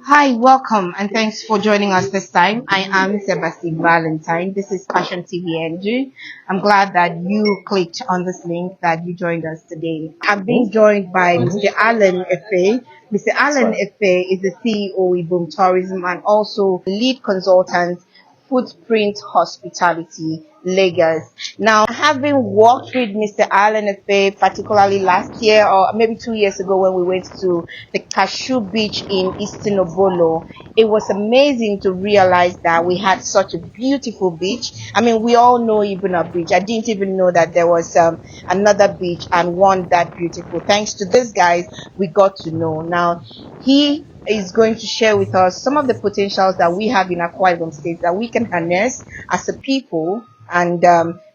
Hi, welcome, and thanks for joining us this time. I am Sebastian Valentine. This is Passion TV NG. I'm glad that you clicked on this link, that you joined us today. I'm being joined by Mr. Alan Effeh. Mr. Alan Effeh is the CEO of Ibom Tourism and also lead consultant, Footprint Hospitality, Lagos. Now, having worked with Mr. Alan Effeh, particularly last year or maybe 2 years ago when we went to the Cashew Beach in Eastern Obolo, it was amazing to realize that we had such a beautiful beach. I mean, we all know Ibona Beach. I didn't even know that there was another beach and one that beautiful. Thanks to these guys, we got to know. Now, he is going to share with us some of the potentials that we have in Akwa Ibom State that we can harness as a people and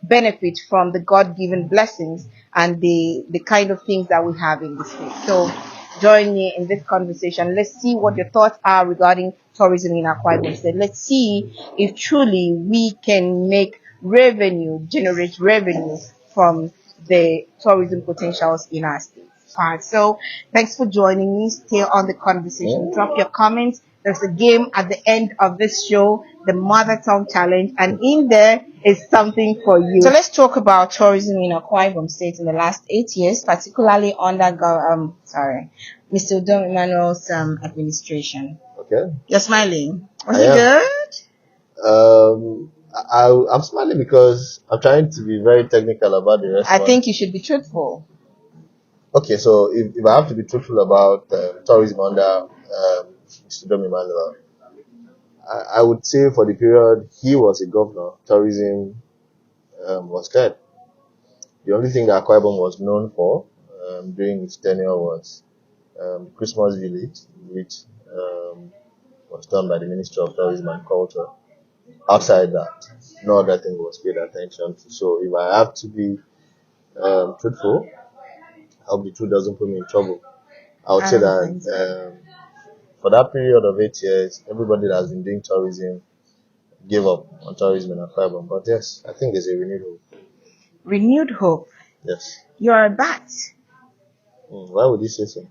benefit from the God-given blessings and the kind of things that we have in this state. So join me in this conversation. Let's see what your thoughts are regarding tourism in Akwa Ibom State. Let's see if truly we can make revenue, generate revenue from the tourism potentials in our state. So thanks for joining me. Stay on the conversation. Drop your comments. There's a game at the end of this show, the Mother Tongue Challenge, and in there is something for you. So let's talk about tourism in Akwa Ibom State in the last 8 years, particularly under Mr. Udom Emmanuel's administration. Okay. You're smiling. Was it good? I'm smiling because I'm trying to be very technical about the restaurant. I think you should be truthful. Okay, so if I have to be truthful about tourism under Mr. Udom Emmanuel, I would say for the period he was a governor, tourism was good. The only thing that Akwa Ibom was known for during his tenure was the Christmas village, which was done by the Ministry of Tourism and Culture. Outside that, no other thing was paid attention to. So if I have to be truthful, I hope the truth doesn't put me in trouble. I would say that for that period of 8 years, everybody that has been doing tourism gave up on tourism in Akwa Ibom. But yes, I think there's a renewed hope. Renewed hope? Yes. You're a bat. Why would you say so?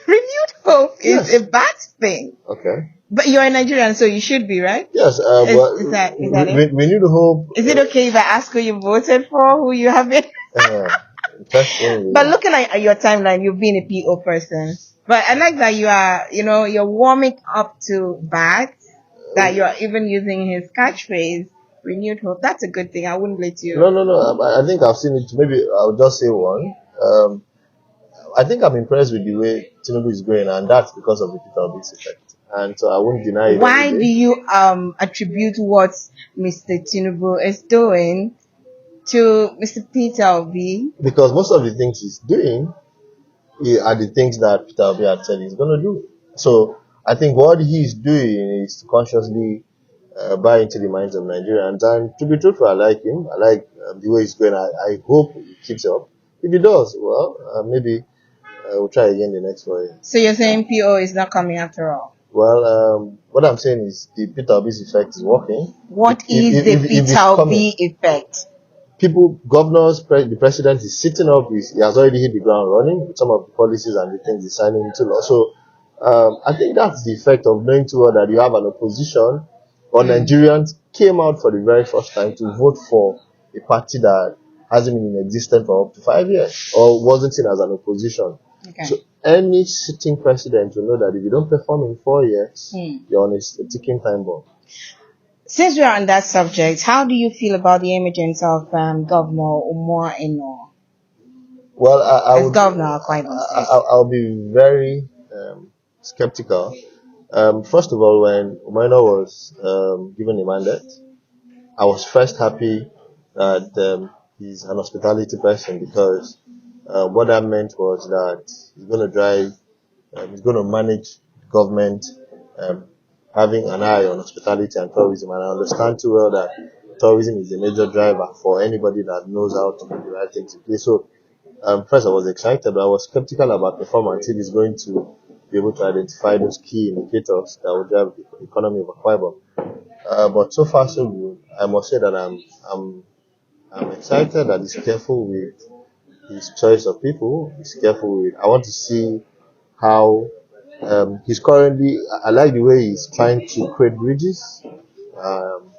Renewed hope is a bad thing. Okay. But you're a Nigerian, so you should be, right? Yes. Is that it? Renewed hope. Is it okay if I ask who you voted for, who you have been? But looking at your timeline, you've been a PO person. But I like that you're warming up to bat, that you're even using his catchphrase, renewed hope. That's a good thing. I wouldn't let you. No. I think I've seen it. Maybe I'll just say one. I think I'm impressed with the way Tinubu is going, and that's because of the Peter Obis effect. And so I won't deny it. Why do you attribute what Mr. Tinubu is doing to Mr. Peter Obi? Because most of the things he's doing are the things that Peter Obi had said he's going to do. So I think what he's doing is to consciously buy into the minds of Nigerians. And to be truthful, I like him. I like the way he's going. I hope he keeps up. If he does, well, maybe we'll try again the next 4 years. So you're saying PO is not coming after all? Well, what I'm saying is the Peter Obi's effect is working. What is the Peter Obi effect? People, governors, the president is sitting up. He has already hit the ground running with some of the policies and the things he's signing into law. So I think that's the effect of knowing too well that you have an opposition or Nigerians came out for the very first time to vote for a party that hasn't been in existence for up to 5 years or wasn't seen as an opposition. Okay. So any sitting president will know that if you don't perform in 4 years, you're on a ticking time bomb. Since we're on that subject, how do you feel about the emergence of Governor Umar Eno? Well, as governor, I'll be very skeptical. First of all, when Umar Eno was given a mandate, I was first happy that he's an hospitality person because what that meant was that he's going to he's going to manage government, having an eye on hospitality and tourism. And I understand too well that tourism is a major driver for anybody that knows how to do the right things in place. So, first I was excited, but I was skeptical about performance. He is going to be able to identify those key indicators that will drive the economy of Akwa Ibom. But so far so good. I must say that I'm excited that he's careful with his choice of people. He's careful with. I want to see how He's currently, I like the way he's trying to create bridges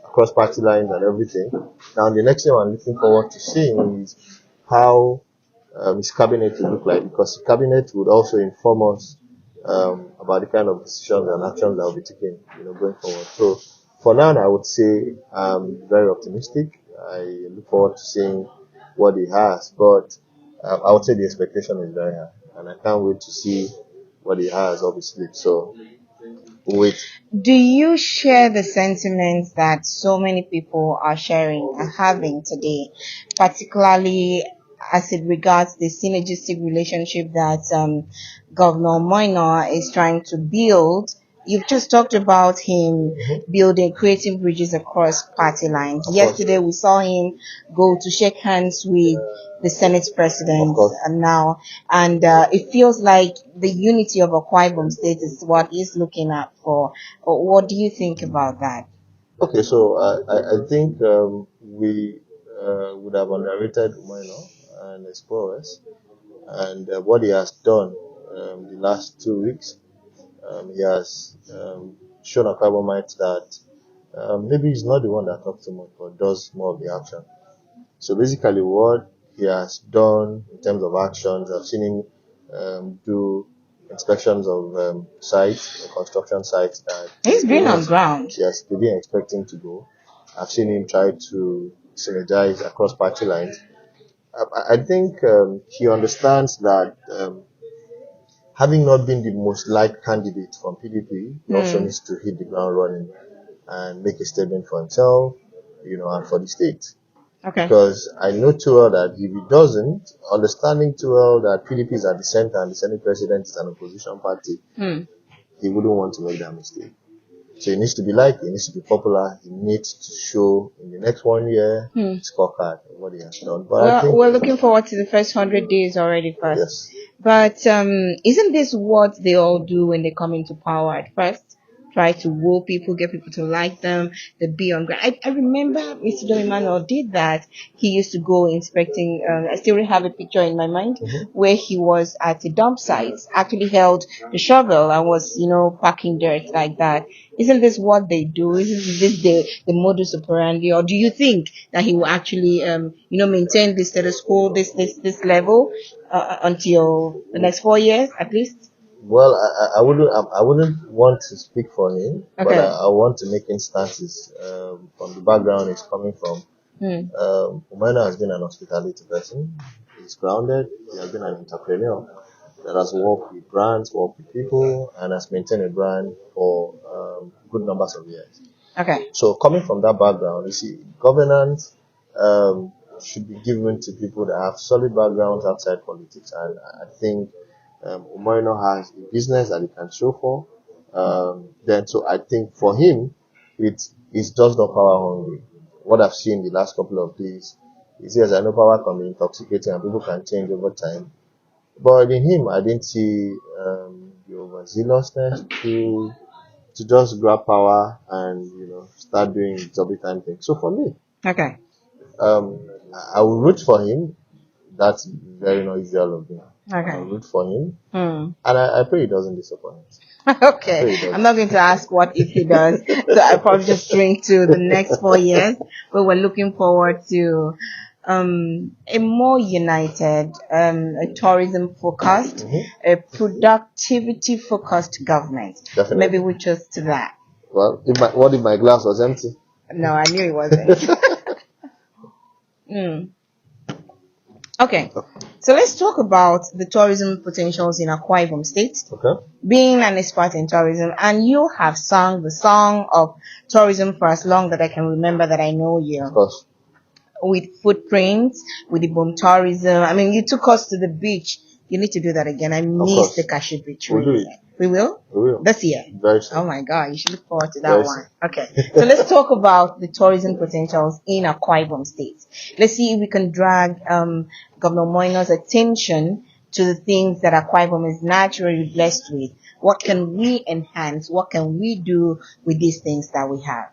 across party lines and everything. Now, the next thing I'm looking forward to seeing is how his cabinet will look like, because the cabinet would also inform us about the kind of decisions and actions that will be taken, going forward. So, for now, I would say I'm very optimistic. I look forward to seeing what he has, but I would say the expectation is very high, and I can't wait to see what he has, obviously. So, wait. Do you share the sentiments that so many people are sharing and having today, particularly as it regards the synergistic relationship that Governor Moino is trying to build? You've just talked about him building, creating bridges across party lines. Of course. Yesterday, we saw him go to shake hands with the Senate Of president course. now, and it feels like the unity of Akwa Ibom State is what he's looking at for. What do you think about that? Okay, so I think we would have underrated Umaino and his prowess, and what he has done the last 2 weeks. He has shown Akwabomites that maybe he's not the one that talks too much, but does more of the action. So basically, what he has done in terms of actions, I've seen him do inspections of sites, construction sites that He's been on ground. yes, they didn't expect him to go. I've seen him try to synergize across party lines. I think he understands that having not been the most liked candidate from PDP, he also needs to hit the ground running and make a statement for himself, and for the state. Okay. Because I know too well that if he doesn't, understanding too well that PDP is at the center and the Senate president is an opposition party, he wouldn't want to make that mistake. So he needs to be liked, he needs to be popular, he needs to show in the next 1 year scorecard of what he has done. But I think We're looking forward to the first 100 days already first. yes, But isn't this what they all do when they come into power at first? Try to woo people, get people to like them, they be on ground. I remember Mr. Don Emmanuel did that. He used to go inspecting, I still have a picture in my mind where he was at the dump sites, actually held the shovel and was, packing dirt like that. Isn't this what they do? Isn't this the modus operandi? Or do you think that he will actually, maintain the status quo, this level, until the next 4 years at least? well, I wouldn't want to speak for him, but Okay. I want to make instances from the background he's coming from. Umaina has been an hospitality person. He's grounded. He has been an entrepreneur that has worked with brands, worked with people, and has maintained a brand for good numbers of years. Okay. So coming from that background, you see, governance should be given to people that have solid backgrounds outside politics, and I think Umaino has a business that he can show for. So I think for him, it's just not power hungry. What I've seen the last couple of days is, yes, I know power can be intoxicating and people can change over time. But in him, I didn't see the overzealousness to just grab power and start doing exorbitant things. So for me, Okay. I will root for him. That's very not usual of me. Okay. I'll root for him, Hmm. and I pray he doesn't disappoint. Okay. I'm not going to ask what if he does. So I probably just drink to the next 4 years, but we're looking forward to a more united, a tourism focused, a productivity focused government. Definitely. Maybe we chose to that. Well, what if my glass was empty? No, I knew it wasn't. Okay. So let's talk about the tourism potentials in Akwa Ibom State. Okay. Being an expert in tourism, and you have sung the song of tourism for as long that I can remember that I know you. Of course. With footprints, with Ibom tourism. I mean, you took us to the beach. You need to do that again. I miss course. the Kashi beach. We'll do Really. it. We will? We will. This year. Very soon. Oh my God, you should look forward to that Very one. soon. Okay. So let's talk about the tourism potentials in Akwa Ibom State. Let's see if we can drag Governor Moino's attention to the things that Akwa Ibom is naturally blessed with. What can we enhance? What can we do with these things that we have?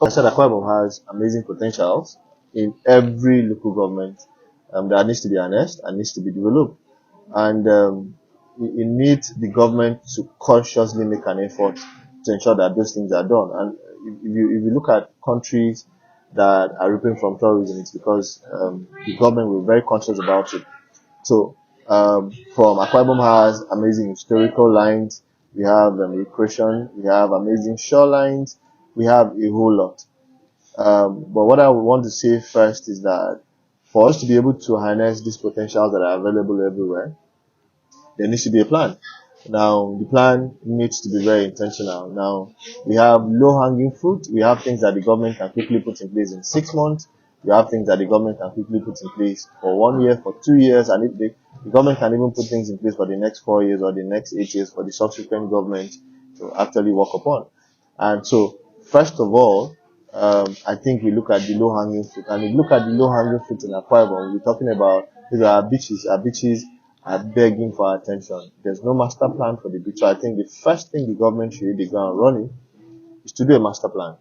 I said Akwa Ibom has amazing potentials in every local government that needs to be harnessed and needs to be developed. And it needs the government to consciously make an effort to ensure that those things are done. And if you look at countries that are reaping from tourism, it's because the government were very conscious about it. So from Akwa Ibom has amazing historical lines, we have recreation, we have amazing shorelines, we have a whole lot. But what I want to say first is that for us to be able to harness these potentials that are available everywhere, there needs to be a plan. Now, the plan needs to be very intentional. Now, we have low-hanging fruit. We have things that the government can quickly put in place in 6 months. We have things that the government can quickly put in place for 1 year, for 2 years, and if the government can even put things in place for the next 4 years or the next 8 years for the subsequent government to actually work upon. And so, first of all, I think we look at the low-hanging fruit. And if you look at the low-hanging fruit in Akwa Ibom, we're talking about these are our beaches. Our beaches are begging for our attention. There's no master plan for the beach. So I think the first thing the government should hit the ground running is to do a master plan.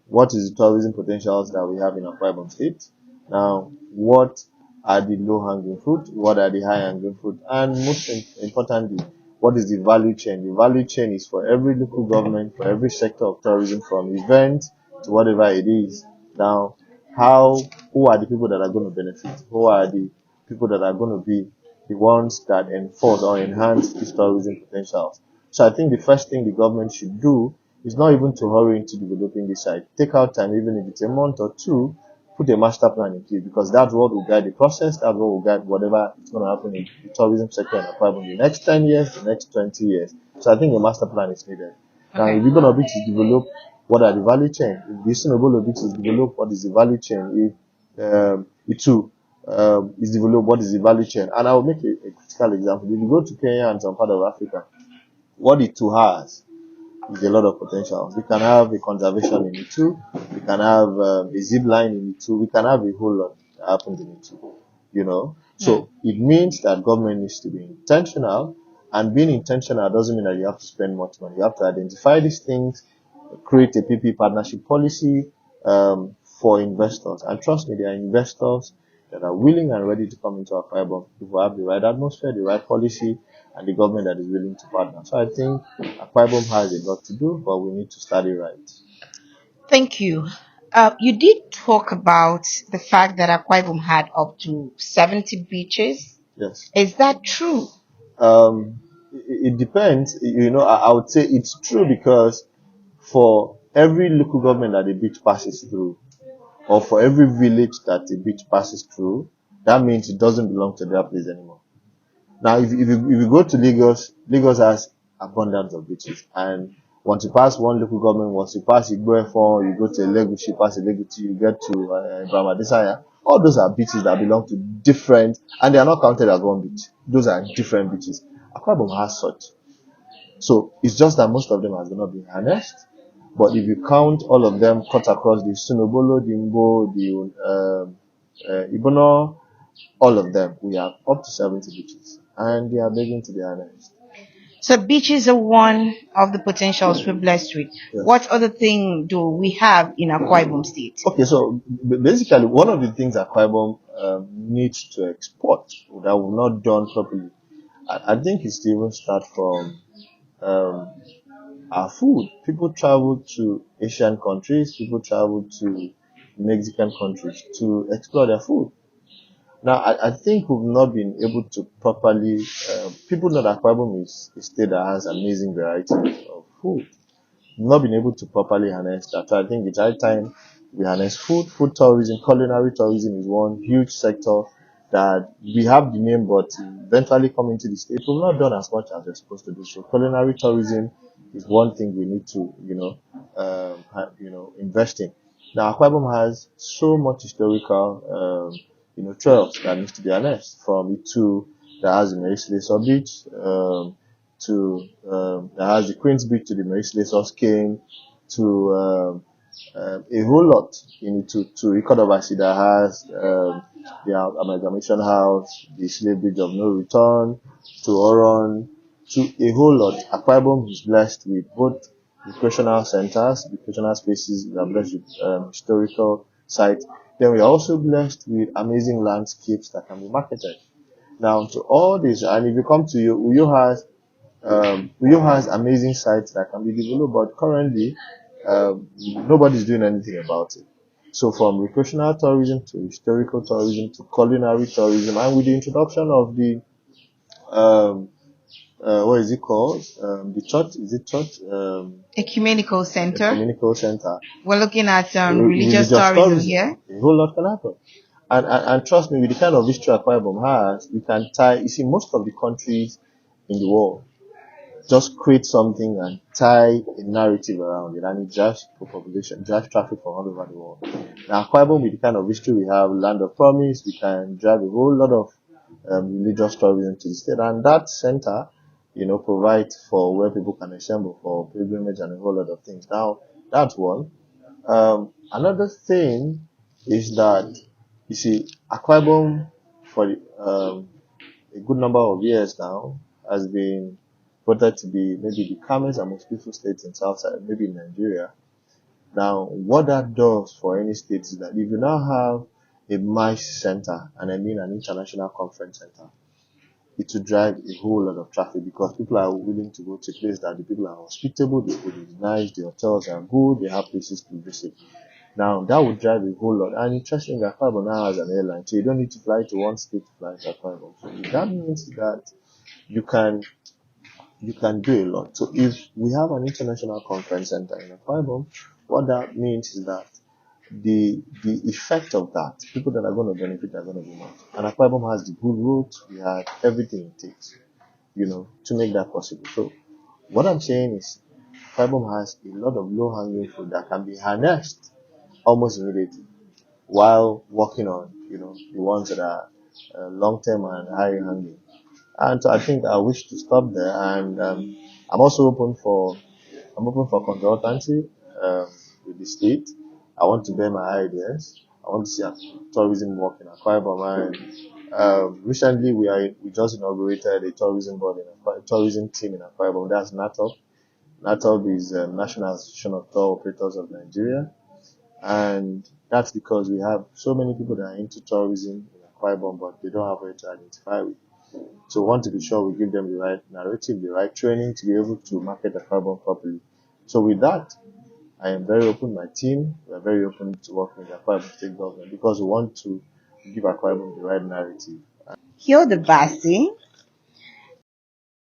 What is the tourism potentials that we have in Akwa Ibom State? Now, what are the low-hanging fruit? What are the high-hanging fruit? And most importantly, what is the value chain? The value chain is for every local government, for every sector of tourism, from event to whatever it is. Now, who are the people that are going to benefit? Who are the people that are going to be the ones that enforce or enhance these tourism potentials? So I think the first thing the government should do is not even to hurry into developing this site. Take out time, even if it's a month or two, put a master plan in place, because that's what will guide the process, that's what will guide whatever is going to happen in the tourism sector in Akwa Ibom in the next 10 years, the next 20 years. So I think a master plan is needed. Now, if you're going to be to develop, what are the value chain? If the Sunobolo beach is developed, what is the value chain? If Itu is developed, what is the value chain? And I will make a critical example. If you go to Kenya and some part of Africa, what Itu has is a lot of potential. We can have a conservation in Itu, we can have a zip line in Itu, we can have a whole lot that happens in Itu, So it means that government needs to be intentional, and being intentional doesn't mean that you have to spend much money. You have to identify these things, create a PP partnership policy for investors. And trust me, there are investors that are willing and ready to come into Akwa Ibom if we have the right atmosphere, the right policy, and the government that is willing to partner. So I think Akwa Ibom has a lot to do, but we need to start it right. Thank you. You did talk about the fact that Akwa Ibom had up to 70 beaches. Yes. Is that true? It depends. I would say it's true because for every local government that a beach passes through, or for every village that a beach passes through, that means it doesn't belong to their place anymore. Now, if you go to Lagos, Lagos has abundance of beaches. And once you pass one local government, once you pass Effeh, you go to Legushi, you pass Legushi, you get to Ibom, all those are beaches that belong to different, and they are not counted as one beach. Those are different beaches. Akwa Ibom has such. So it's just that most of them have not been harnessed. But if you count all of them cut across the Sunobolo, the Mbo, the Ibono, all of them, we have up to 70 beaches, and they are begging to be harnessed. So beaches are one of the potentials we're blessed with. Yes. What other thing do we have in Akwa Ibom State? Okay, so basically, one of the things Akwa Ibom needs to export that we've not done properly, I think is to even start from our food. People travel to Asian countries, people travel to Mexican countries to explore their food. Now, I think we've not been able to properly, people know that Akwa Ibom is a state that has amazing varieties of food. We've not been able to properly harness that. So I think it's high time we harness food tourism. Culinary tourism is one huge sector that we have the name, but eventually coming to the state, we've not done as much as we're supposed to do. So culinary tourism is one thing we need to, invest in. Now, Akwa Ibom has so much historical, trails that needs to be harnessed, from Itu that has the Marie Beach, that has the Queen's Beach to the Marie Cane, to a whole lot to Ikodobasi that has the Amalgamation House, the Slave Bridge of No Return, to Oron, to a whole lot. Akwa Ibom is blessed with both recreational centers, recreational spaces, we are blessed with historical sites. Then we are also blessed with amazing landscapes that can be marketed. Now, to all this, and if you come to Uyo has amazing sites that can be developed, but currently, nobody's doing anything about it. So from recreational tourism to historical tourism to culinary tourism, and with the introduction of the um, what is it called? The church, is it church? Ecumenical center. Ecumenical center. We're looking at Religious religious tourism tourism. here. A whole lot can happen. And trust me, with the kind of history Akwa Ibom has, we can tie. You see, most of the countries in the world just create something and tie a narrative around it, and it drives population, drives traffic from all over the world. Now, Akwa Ibom, with the kind of history we have, land of promise, we can drive a whole lot of religious tourism to the state, and that center, provides for where people can assemble for pilgrimage and a whole lot of things. Now, that's one. Another thing is that you see, Akwa Ibom for a good number of years now has been voted to be maybe the calmest and most peaceful state in Southside, maybe in Nigeria. Now, what that does for any state is that if you now have a MICE center, and I mean an international conference center, it will drive a whole lot of traffic because people are willing to go to a place that the people are hospitable, the food is nice, the hotels are good, they have places to visit. Now, that would drive a whole lot. And interesting that Akwa Ibom now has an airline, so you don't need to fly to one state to fly to Akwa Ibom. So that means that you can do a lot. So if we have an international conference center in Akwa Ibom, what that means is that the effect of that, people that are going to benefit are going to be more. And Akwa Ibom has the good roads, we have everything it takes, to make that possible. So what I'm saying is Akwa Ibom has a lot of low hanging fruit that can be harnessed almost immediately while working on, the ones that are long term and high hanging. And so I think I wish to stop there, and I'm also open for consultancy with the state. I want to bear my ideas. I want to see tourism work in Akwa Ibom. And recently, we just inaugurated a tourism board tourism team in Akwa Ibom. That's NATOP. NATOP is National Association of Tour Operators of Nigeria, and that's because we have so many people that are into tourism in Akwa Ibom, but they don't have where to identify with. So we want to be sure we give them the right narrative, the right training to be able to market the carbon properly. So with that, I am very open. My team, we are very open to work with the Akwa Ibom State government because we want to give Akwa Ibom the right narrative. Hilda Bassi,